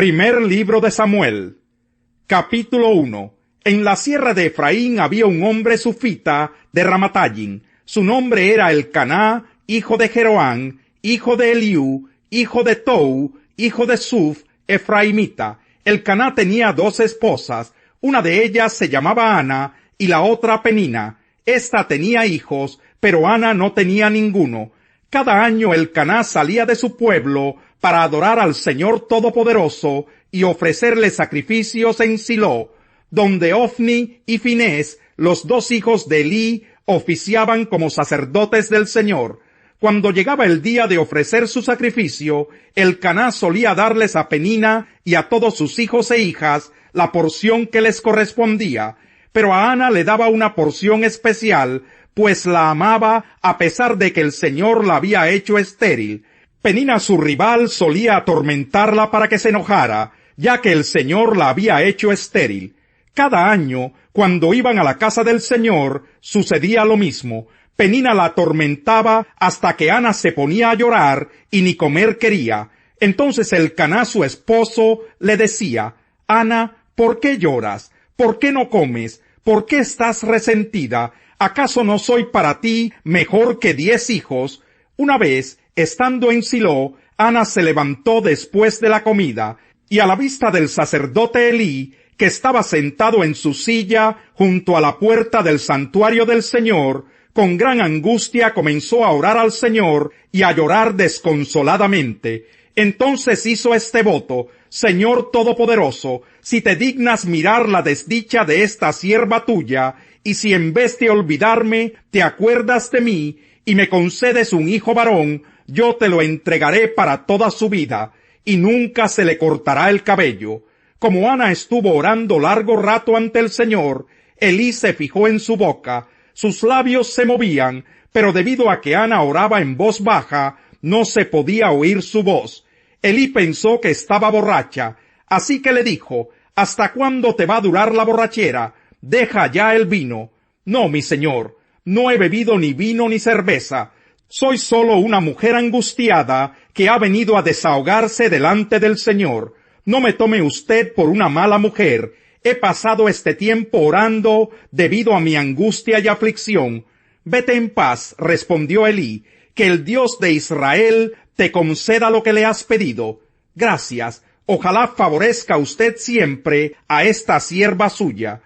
Primer libro de Samuel, capítulo 1. En la sierra de Efraín había un hombre sufita de Ramatayim. Su nombre era Elcaná, hijo de Jeroán, hijo de Eliú, hijo de Tou, hijo de Suf, efraimita. Elcaná tenía 2 esposas, una de ellas se llamaba Ana y la otra Penina. Esta tenía hijos, pero Ana no tenía ninguno. Cada año Elcaná salía de su pueblo para adorar al Señor Todopoderoso y ofrecerle sacrificios en Silo, donde Ofni y Finés, los 2 hijos de Elí, oficiaban como sacerdotes del Señor. Cuando llegaba el día de ofrecer su sacrificio, Elcaná solía darles a Penina y a todos sus hijos e hijas la porción que les correspondía, pero a Ana le daba una porción especial, pues la amaba a pesar de que el Señor la había hecho estéril. Penina, su rival, solía atormentarla para que se enojara, ya que el Señor la había hecho estéril. Cada año, cuando iban a la casa del Señor, sucedía lo mismo. Penina la atormentaba hasta que Ana se ponía a llorar y ni comer quería. Entonces Elcaná, su esposo, le decía: Ana, ¿por qué lloras? ¿Por qué no comes? ¿Por qué estás resentida? ¿Acaso no soy para ti mejor que 10 hijos? Una vez, estando en Silo, Ana se levantó después de la comida, y a la vista del sacerdote Elí, que estaba sentado en su silla junto a la puerta del santuario del Señor, con gran angustia comenzó a orar al Señor y a llorar desconsoladamente. Entonces hizo este voto: Señor Todopoderoso, si te dignas mirar la desdicha de esta sierva tuya, y si en vez de olvidarme te acuerdas de mí, y me concedes un hijo varón, yo te lo entregaré para toda su vida, y nunca se le cortará el cabello. Como Ana estuvo orando largo rato ante el Señor, Elí se fijó en su boca. Sus labios se movían, pero debido a que Ana oraba en voz baja, no se podía oír su voz. Elí pensó que estaba borracha, así que le dijo: ¿Hasta cuándo te va a durar la borrachera? Deja ya el vino. No, mi señor, no he bebido ni vino ni cerveza. Soy solo una mujer angustiada que ha venido a desahogarse delante del Señor. No me tome usted por una mala mujer. He pasado este tiempo orando debido a mi angustia y aflicción. Vete en paz, respondió Elí, que el Dios de Israel te conceda lo que le has pedido. Gracias. Ojalá favorezca usted siempre a esta sierva suya.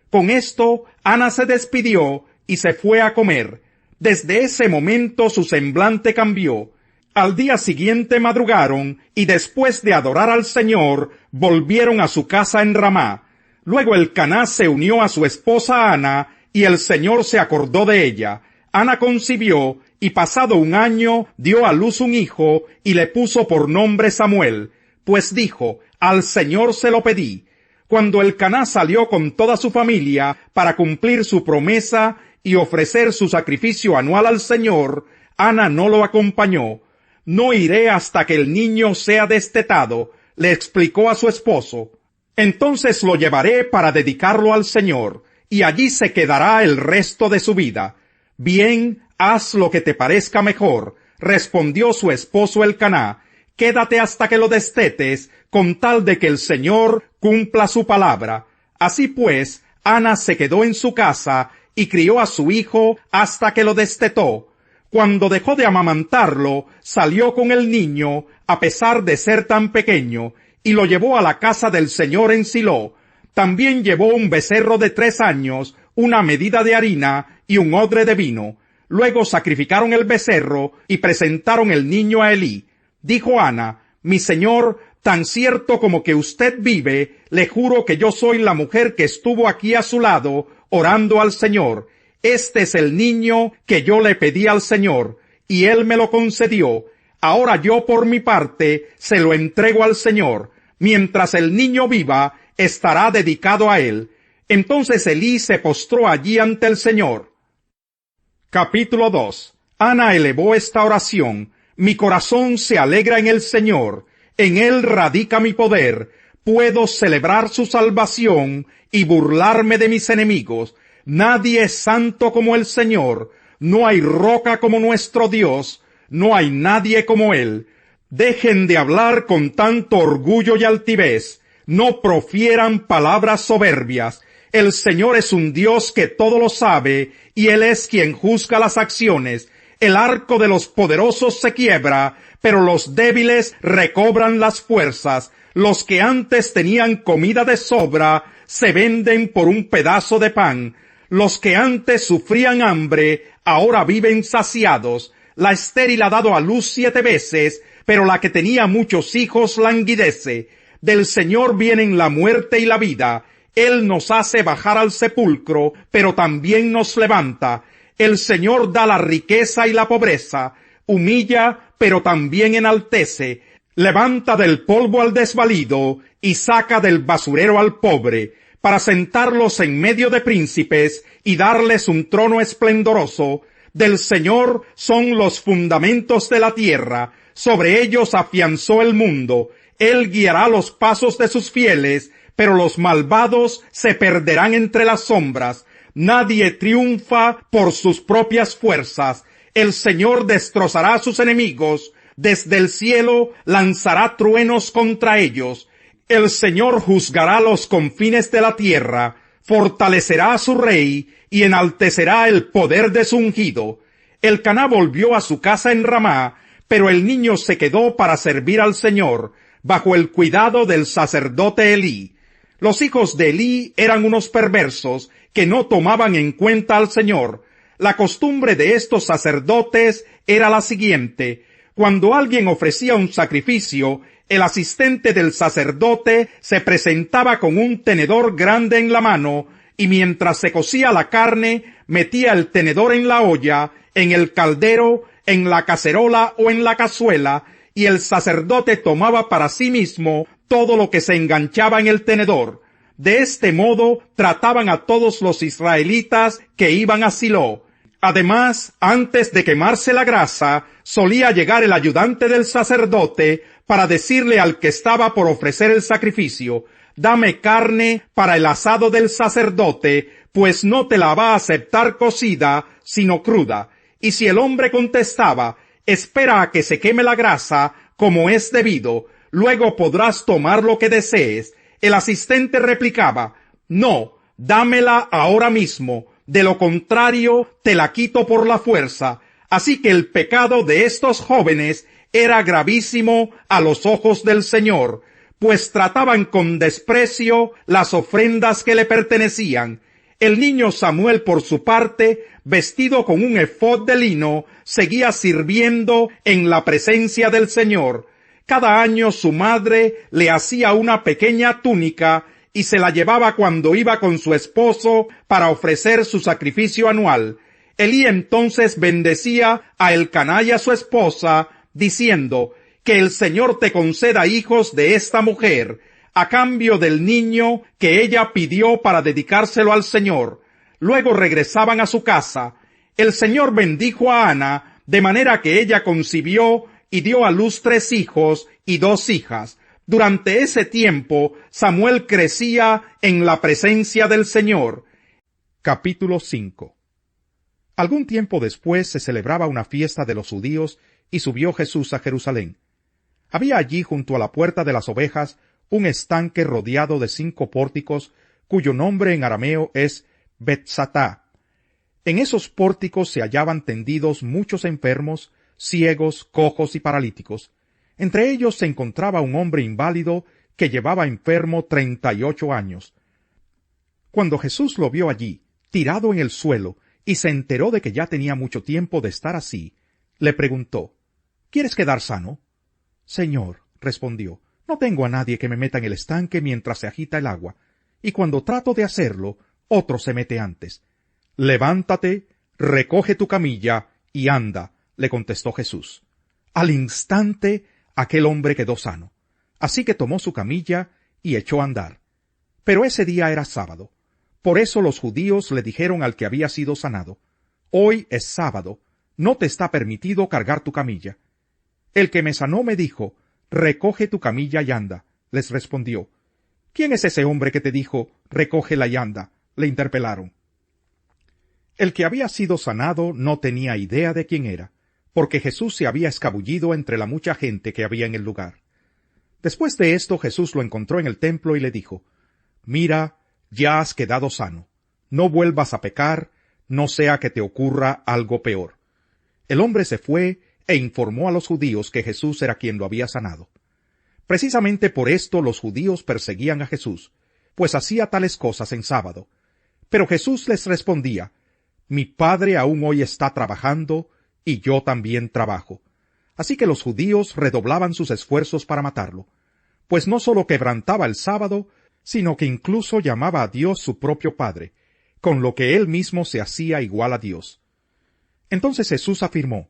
Con esto, Ana se despidió y se fue a comer. Desde ese momento su semblante cambió. Al día siguiente madrugaron, y después de adorar al Señor, volvieron a su casa en Ramá. Luego Elcaná se unió a su esposa Ana, y el Señor se acordó de ella. Ana concibió, y pasado un año dio a luz un hijo, y le puso por nombre Samuel, pues dijo: Al Señor se lo pedí. Cuando Elcaná salió con toda su familia para cumplir su promesa y ofrecer su sacrificio anual al Señor, Ana no lo acompañó. No iré hasta que el niño sea destetado, le explicó a su esposo. Entonces lo llevaré para dedicarlo al Señor, y allí se quedará el resto de su vida. Bien, haz lo que te parezca mejor, respondió su esposo Elcaná. Quédate hasta que lo destetes, con tal de que el Señor cumpla su palabra. Así pues, Ana se quedó en su casa y crió a su hijo hasta que lo destetó. Cuando dejó de amamantarlo, salió con el niño, a pesar de ser tan pequeño, y lo llevó a la casa del Señor en Silo. También llevó un becerro de 3 años, una medida de harina y un odre de vino. Luego sacrificaron el becerro y presentaron el niño a Elí. Dijo Ana: Mi señor, tan cierto como que usted vive, le juro que yo soy la mujer que estuvo aquí a su lado, orando al Señor. Este es el niño que yo le pedí al Señor, y él me lo concedió. Ahora yo, por mi parte, se lo entrego al Señor. Mientras el niño viva, estará dedicado a él. Entonces Elí se postró allí ante el Señor. Capítulo 2. Ana elevó esta oración: Mi corazón se alegra en el Señor, en él radica mi poder. Puedo celebrar su salvación y burlarme de mis enemigos. Nadie es santo como el Señor, no hay roca como nuestro Dios, no hay nadie como él. Dejen de hablar con tanto orgullo y altivez, no profieran palabras soberbias. El Señor es un Dios que todo lo sabe, y Él es quien juzga las acciones. El arco de los poderosos se quiebra, pero los débiles recobran las fuerzas. Los que antes tenían comida de sobra, se venden por un pedazo de pan. Los que antes sufrían hambre, ahora viven saciados. La estéril ha dado a luz 7 veces, pero la que tenía muchos hijos languidece. Del Señor vienen la muerte y la vida. Él nos hace bajar al sepulcro, pero también nos levanta. El Señor da la riqueza y la pobreza. Humilla, pero también enaltece. Levanta del polvo al desvalido y saca del basurero al pobre, para sentarlos en medio de príncipes y darles un trono esplendoroso. Del Señor son los fundamentos de la tierra, sobre ellos afianzó el mundo. Él guiará los pasos de sus fieles, pero los malvados se perderán entre las sombras. Nadie triunfa por sus propias fuerzas. El Señor destrozará a sus enemigos. Desde el cielo lanzará truenos contra ellos. El Señor juzgará los confines de la tierra, fortalecerá a su rey y enaltecerá el poder de su ungido. Elcaná volvió a su casa en Ramá, pero el niño se quedó para servir al Señor, bajo el cuidado del sacerdote Elí. Los hijos de Elí eran unos perversos que no tomaban en cuenta al Señor. La costumbre de estos sacerdotes era la siguiente: cuando alguien ofrecía un sacrificio, el asistente del sacerdote se presentaba con un tenedor grande en la mano, y mientras se cocía la carne, metía el tenedor en la olla, en el caldero, en la cacerola o en la cazuela, y el sacerdote tomaba para sí mismo todo lo que se enganchaba en el tenedor. De este modo trataban a todos los israelitas que iban a Silo. Además, antes de quemarse la grasa, solía llegar el ayudante del sacerdote para decirle al que estaba por ofrecer el sacrificio: dame carne para el asado del sacerdote, pues no te la va a aceptar cocida, sino cruda. Y si el hombre contestaba: espera a que se queme la grasa, como es debido, luego podrás tomar lo que desees, el asistente replicaba: no, dámela ahora mismo, de lo contrario te la quito por la fuerza. Así que el pecado de estos jóvenes era gravísimo a los ojos del Señor, pues trataban con desprecio las ofrendas que le pertenecían. El niño Samuel, por su parte, vestido con un efod de lino, seguía sirviendo en la presencia del Señor. Cada año su madre le hacía una pequeña túnica y se la llevaba cuando iba con su esposo para ofrecer su sacrificio anual. Elí entonces bendecía a Elcaná y a su esposa, diciendo: que el Señor te conceda hijos de esta mujer, a cambio del niño que ella pidió para dedicárselo al Señor. Luego regresaban a su casa. El Señor bendijo a Ana, de manera que ella concibió y dio a luz 3 hijos y 2 hijas. Durante ese tiempo, Samuel crecía en la presencia del Señor. Capítulo 5. Algún tiempo después se celebraba una fiesta de los judíos y subió Jesús a Jerusalén. Había allí junto a la puerta de las ovejas un estanque rodeado de 5 pórticos, cuyo nombre en arameo es Betzatá. En esos pórticos se hallaban tendidos muchos enfermos, ciegos, cojos y paralíticos. Entre ellos se encontraba un hombre inválido que llevaba enfermo 38 años. Cuando Jesús lo vio allí, tirado en el suelo, y se enteró de que ya tenía mucho tiempo de estar así, le preguntó: ¿Quieres quedar sano? Señor, respondió, no tengo a nadie que me meta en el estanque mientras se agita el agua, y cuando trato de hacerlo, otro se mete antes. Levántate, recoge tu camilla y anda, le contestó Jesús. Al instante, aquel hombre quedó sano. Así que tomó su camilla y echó a andar. Pero ese día era sábado. Por eso los judíos le dijeron al que había sido sanado: hoy es sábado, no te está permitido cargar tu camilla. El que me sanó me dijo: recoge tu camilla y anda. Les respondió. ¿Quién es ese hombre que te dijo: recógela y anda? Le interpelaron. El que había sido sanado no tenía idea de quién era, porque Jesús se había escabullido entre la mucha gente que había en el lugar. Después de esto Jesús lo encontró en el templo y le dijo: «Mira, ya has quedado sano. No vuelvas a pecar, no sea que te ocurra algo peor». El hombre se fue e informó a los judíos que Jesús era quien lo había sanado. Precisamente por esto los judíos perseguían a Jesús, pues hacía tales cosas en sábado. Pero Jesús les respondía: «Mi Padre aún hoy está trabajando, y yo también trabajo». Así que los judíos redoblaban sus esfuerzos para matarlo, pues no sólo quebrantaba el sábado, sino que incluso llamaba a Dios su propio Padre, con lo que él mismo se hacía igual a Dios. Entonces Jesús afirmó: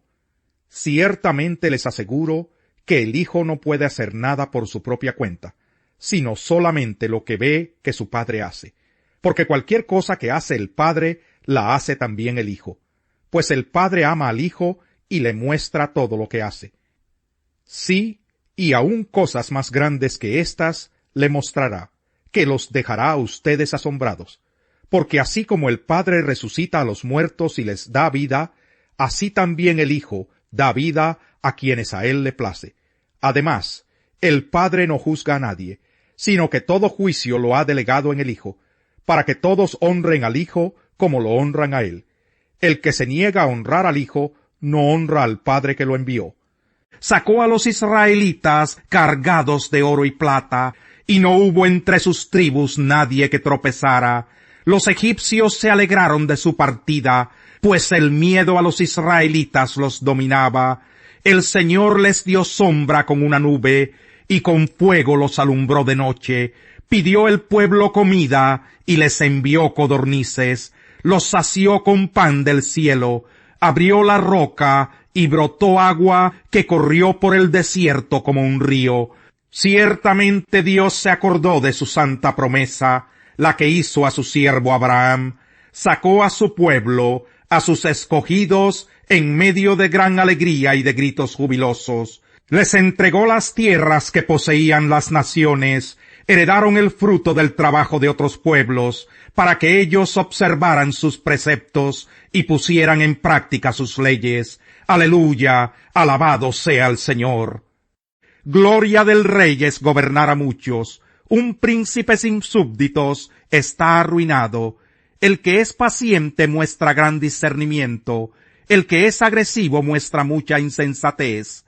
«Ciertamente les aseguro que el Hijo no puede hacer nada por su propia cuenta, sino solamente lo que ve que su Padre hace. Porque cualquier cosa que hace el Padre, la hace también el Hijo, pues el Padre ama al Hijo y le muestra todo lo que hace. Sí, y aún cosas más grandes que éstas le mostrará, que los dejará a ustedes asombrados. Porque así como el Padre resucita a los muertos y les da vida, así también el Hijo da vida a quienes a él le place. Además, el Padre no juzga a nadie, sino que todo juicio lo ha delegado en el Hijo, para que todos honren al Hijo como lo honran a él. El que se niega a honrar al Hijo, no honra al Padre que lo envió. Sacó a los israelitas cargados de oro y plata, y no hubo entre sus tribus nadie que tropezara. Los egipcios se alegraron de su partida, pues el miedo a los israelitas los dominaba. El Señor les dio sombra con una nube, y con fuego los alumbró de noche. Pidió el pueblo comida, y les envió codornices. Los sació con pan del cielo. Abrió la roca, y brotó agua que corrió por el desierto como un río. Ciertamente Dios se acordó de su santa promesa, la que hizo a su siervo Abraham. Sacó a su pueblo, a sus escogidos, en medio de gran alegría y de gritos jubilosos. Les entregó las tierras que poseían las naciones, heredaron el fruto del trabajo de otros pueblos, para que ellos observaran sus preceptos y pusieran en práctica sus leyes. Aleluya, alabado sea el Señor. Gloria del Rey es gobernar a muchos. Un príncipe sin súbditos está arruinado. El que es paciente muestra gran discernimiento. El que es agresivo muestra mucha insensatez.